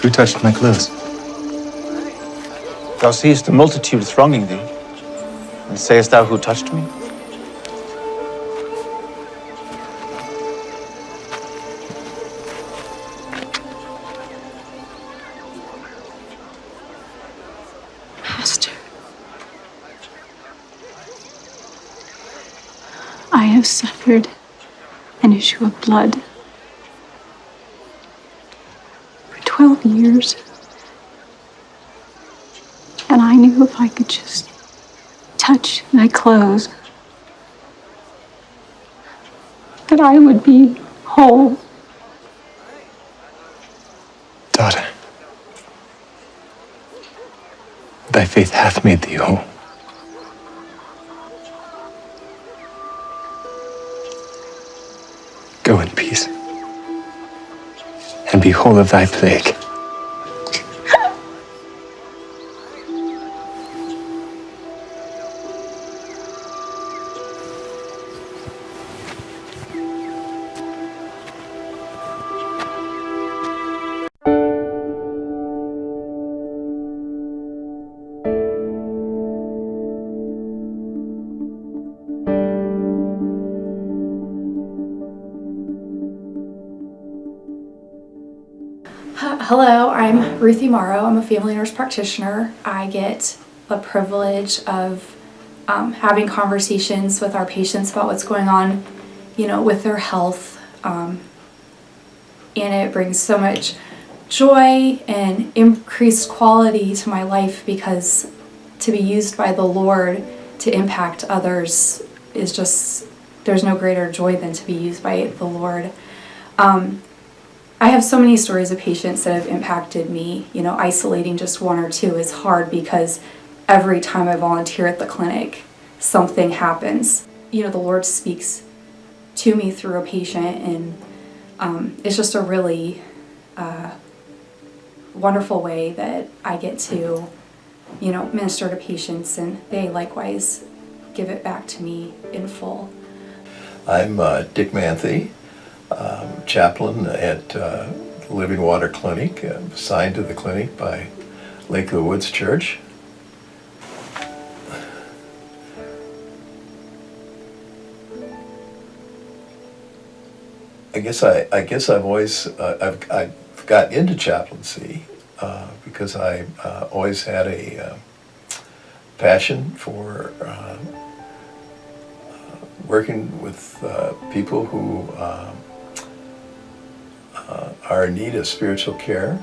Who touched my clothes? Thou seest the multitude thronging thee, and sayest thou who touched me? Master, I have suffered an issue of blood for 12 years. And I knew if I could just touch thy clothes, that I would be whole. Daughter, thy faith hath made thee whole. Go in peace, and be whole of thy plague. Hello, I'm Ruthie Morrow. I'm a family nurse practitioner. I get the privilege of having conversations with our patients about what's going on, with their health. And it brings so much joy and increased quality to my life, because to be used by the Lord to impact others is just, there's no greater joy than to be used by the Lord. I have so many stories of patients that have impacted me. Isolating just one or two is hard, because every time I volunteer at the clinic, something happens. The Lord speaks to me through a patient, and it's just a really wonderful way that I get to, minister to patients, and they likewise give it back to me in full. I'm Dick Manthe. Chaplain at Living Water Clinic, assigned to the clinic by Lake of the Woods Church. I guess I've always I've got into chaplaincy because I always had a passion for working with people who are in need of spiritual care.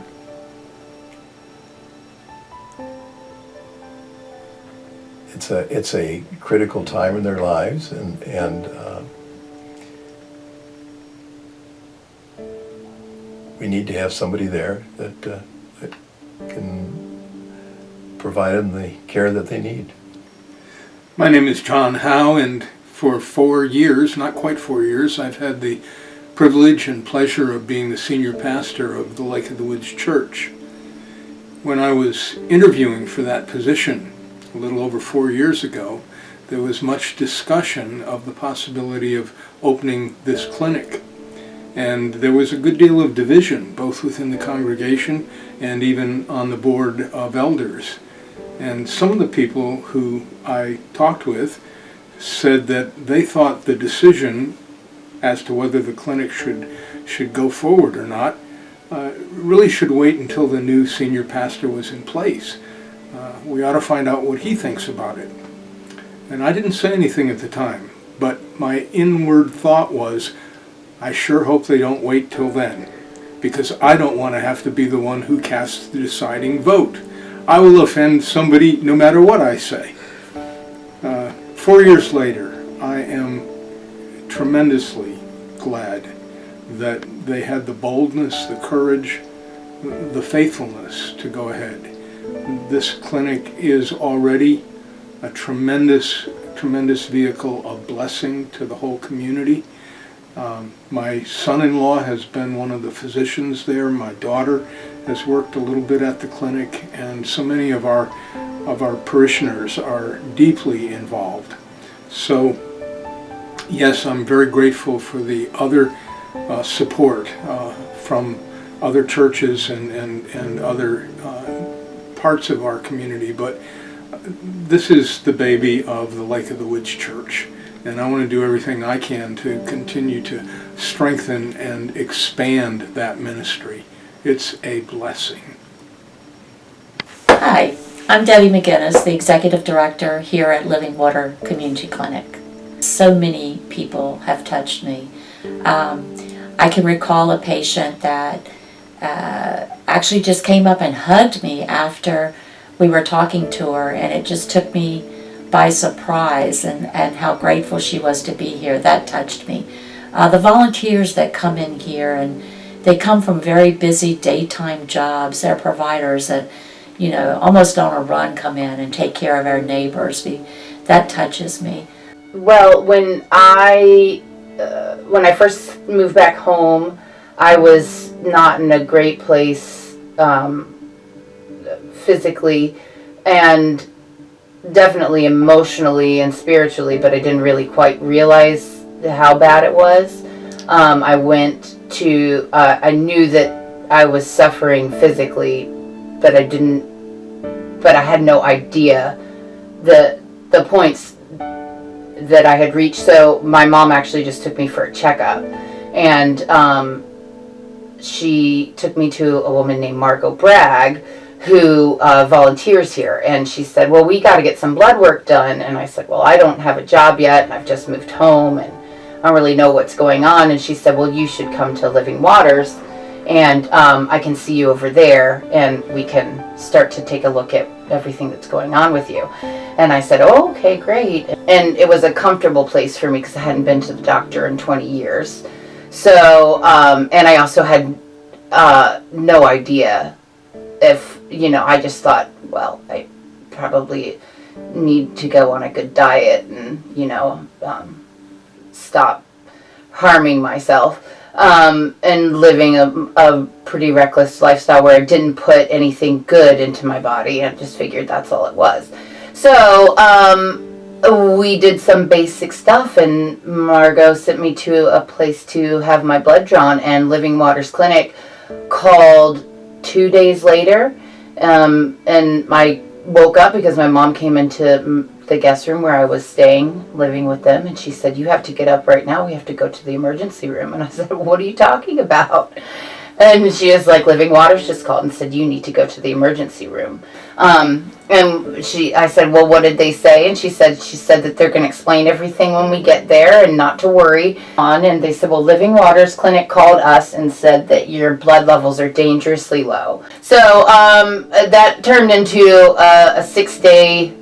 It's a critical time in their lives, and we need to have somebody there that can provide them the care that they need. My name is John Howe, and for 4 years, not quite 4 years, I've had the privilege and pleasure of being the senior pastor of the Lake of the Woods Church. When I was interviewing for that position a little over 4 years ago, there was much discussion of the possibility of opening this clinic. And there was a good deal of division, both within the congregation and even on the board of elders. And some of the people who I talked with said that they thought the decision as to whether the clinic should go forward or not really should wait until the new senior pastor was in place. We ought to find out what he thinks about it. And I didn't say anything at the time, but my inward thought was, I sure hope they don't wait till then, because I don't want to have to be the one who casts the deciding vote. I will offend somebody no matter what I say. 4 years later, I am tremendously glad that they had the boldness, the courage, the faithfulness to go ahead. This clinic is already a tremendous vehicle of blessing to the whole community. My son-in-law has been one of the physicians there. My daughter has worked a little bit at the clinic, and so many of our parishioners are deeply involved. So yes, I'm very grateful for the other support from other churches and other parts of our community, but this is the baby of the Lake of the Woods Church, and I want to do everything I can to continue to strengthen and expand that ministry. It's a blessing. Hi, I'm Debbie McGinnis, the Executive Director here at Living Water Community Clinic. So many people have touched me. I can recall a patient that actually just came up and hugged me after we were talking to her, and it just took me by surprise, and how grateful she was to be here. That touched me. The volunteers that come in here, and they come from very busy daytime jobs. They're providers that, you know, almost on a run come in and take care of our neighbors. That touches me. Well, when I first moved back home, I was not in a great place physically and definitely emotionally and spiritually, but I didn't really quite realize how bad it was. I went to, I knew that I was suffering physically, but I had no idea the points that I had reached. So my mom actually just took me for a checkup, and she took me to a woman named Margot Bragg, who volunteers here, and she said, well, we got to get some blood work done. And I said, well, I don't have a job yet, and I've just moved home, and I don't really know what's going on. And she said, well, you should come to Living Waters, and I can see you over there, and we can start to take a look at everything that's going on with you. And I said, oh, okay, great. And it was a comfortable place for me because I hadn't been to the doctor in 20 years. So, and I also had no idea if, you know, I just thought, well, I probably need to go on a good diet and, you know, stop harming myself, and living a pretty reckless lifestyle where I didn't put anything good into my body. I just figured that's all it was. So we did some basic stuff, and Margot sent me to a place to have my blood drawn, and Living Waters Clinic called 2 days later, and I woke up because my mom came into the guest room where I was staying, living with them, and she said, you have to get up right now, we have to go to the emergency room. And I said, what are you talking about? And she was like, Living Waters just called and said, you need to go to the emergency room. And I said, well, what did they say? And she said that they're going to explain everything when we get there and not to worry. And they said, well, Living Waters Clinic called us and said that your blood levels are dangerously low. So that turned into a 6-day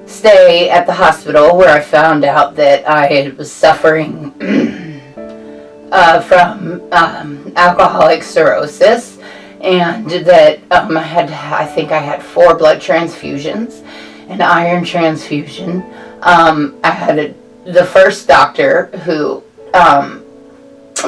stay at the hospital, where I found out that I was suffering from alcoholic cirrhosis, and that I think I had 4 blood transfusions, an iron transfusion. I had the first doctor who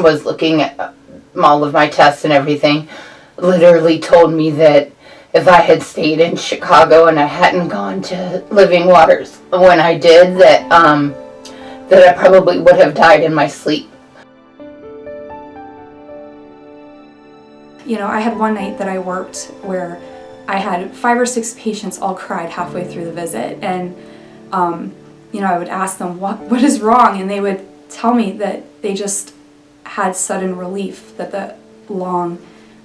was looking at all of my tests and everything literally told me that if I had stayed in Chicago and I hadn't gone to Living Waters when I did, that I probably would have died in my sleep. You know, I had one night that I worked where I had 5 or 6 patients all cried halfway through the visit, and you know, I would ask them what is wrong, and they would tell me that they just had sudden relief, that the long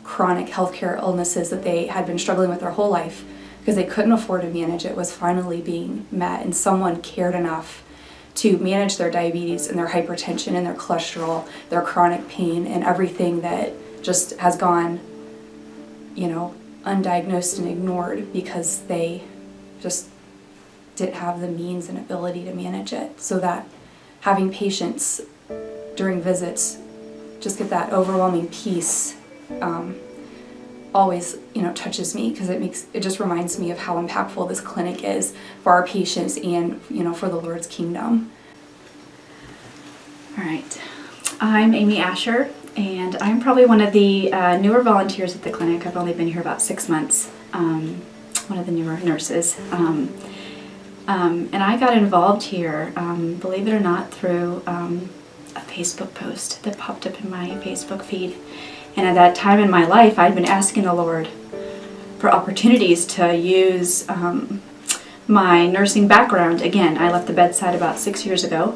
chronic healthcare illnesses that they had been struggling with their whole life because they couldn't afford to manage it was finally being met, and someone cared enough to manage their diabetes and their hypertension and their cholesterol, their chronic pain, and everything that just has gone, you know, undiagnosed and ignored because they just didn't have the means and ability to manage it. So that having patients during visits just get that overwhelming peace always, you know, touches me, because it just reminds me of how impactful this clinic is for our patients and, you know, for the Lord's kingdom. All right, I'm Amy Asher, and I'm probably one of the newer volunteers at the clinic. I've only been here about 6 months, one of the newer nurses. And I got involved here, believe it or not, through a Facebook post that popped up in my Facebook feed. And at that time in my life, I'd been asking the Lord for opportunities to use my nursing background. Again, I left the bedside about 6 years ago,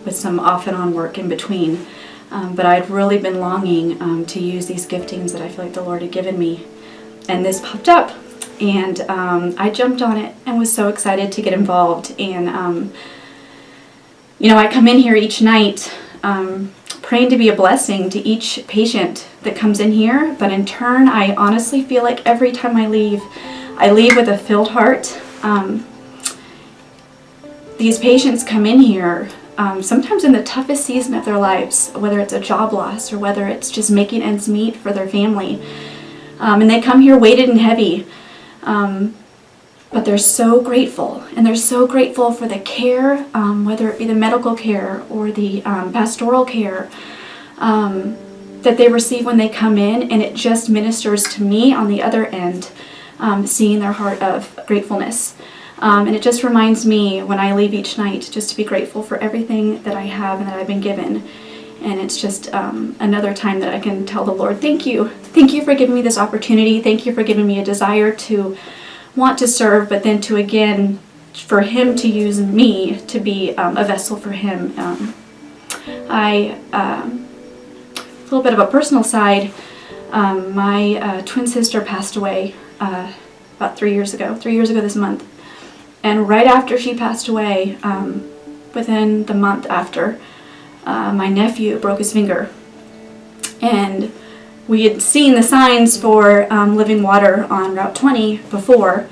with some off and on work in between. But I'd really been longing to use these giftings that I feel like the Lord had given me. And this popped up, and I jumped on it and was so excited to get involved. And, I come in here each night praying to be a blessing to each patient that comes in here. But in turn, I honestly feel like every time I leave with a filled heart. These patients come in here sometimes in the toughest season of their lives, whether it's a job loss or whether it's just making ends meet for their family. And they come here weighted and heavy. But they're so grateful, and they're so grateful for the care, whether it be the medical care or the pastoral care that they receive when they come in, and it just ministers to me on the other end, seeing their heart of gratefulness. And it just reminds me when I leave each night just to be grateful for everything that I have and that I've been given. And it's just another time that I can tell the Lord, thank you. Thank you for giving me this opportunity. Thank you for giving me a desire to want to serve, but then to, again, for Him to use me to be a vessel for Him. A little bit of a personal side, my twin sister passed away about 3 years ago this month. And right after she passed away, within the month after, my nephew broke his finger. And we had seen the signs for living water on Route 20 before.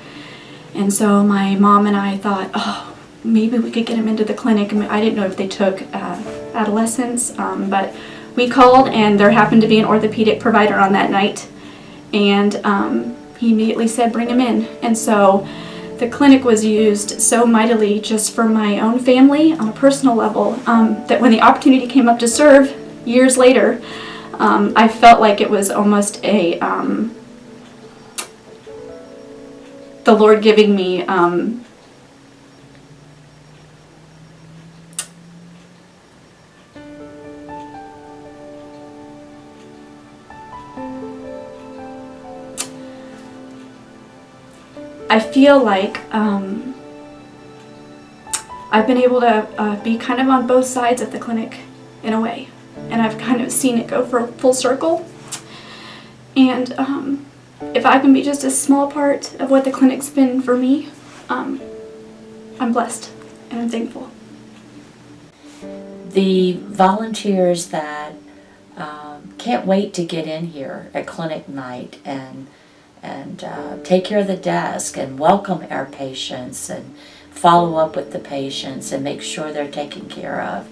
And so my mom and I thought, oh, maybe we could get him into the clinic. I didn't know if they took adolescents, but we called, and there happened to be an orthopedic provider on that night. And he immediately said, bring him in. And so the clinic was used so mightily just for my own family on a personal level, that when the opportunity came up to serve years later, I felt like it was almost the Lord giving me I feel like I've been able to be kind of on both sides of the clinic in a way. And I've kind of seen it go for full circle. And if I can be just a small part of what the clinic's been for me, I'm blessed and I'm thankful. The volunteers that can't wait to get in here at clinic night and take care of the desk and welcome our patients and follow up with the patients and make sure they're taken care of.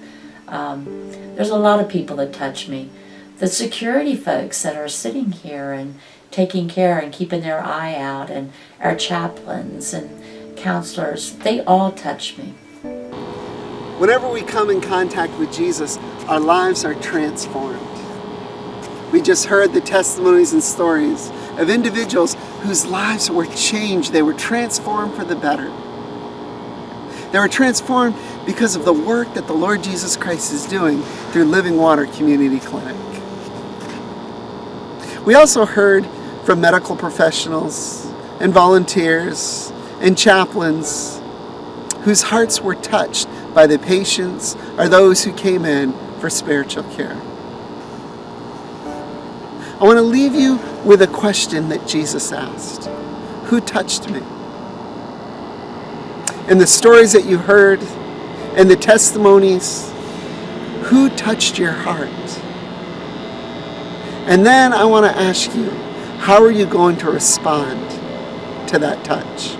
There's a lot of people that touch me. The security folks that are sitting here and taking care and keeping their eye out, and our chaplains and counselors, they all touch me. Whenever we come in contact with Jesus, our lives are transformed. We just heard the testimonies and stories of individuals whose lives were changed. They were transformed for the better. They were transformed because of the work that the Lord Jesus Christ is doing through Living Water Community Clinic. We also heard from medical professionals and volunteers and chaplains whose hearts were touched by the patients or those who came in for spiritual care. I want to leave you with a question that Jesus asked. Who touched me? And the stories that you heard and the testimonies, who touched your heart? And then I want to ask you, how are you going to respond to that touch?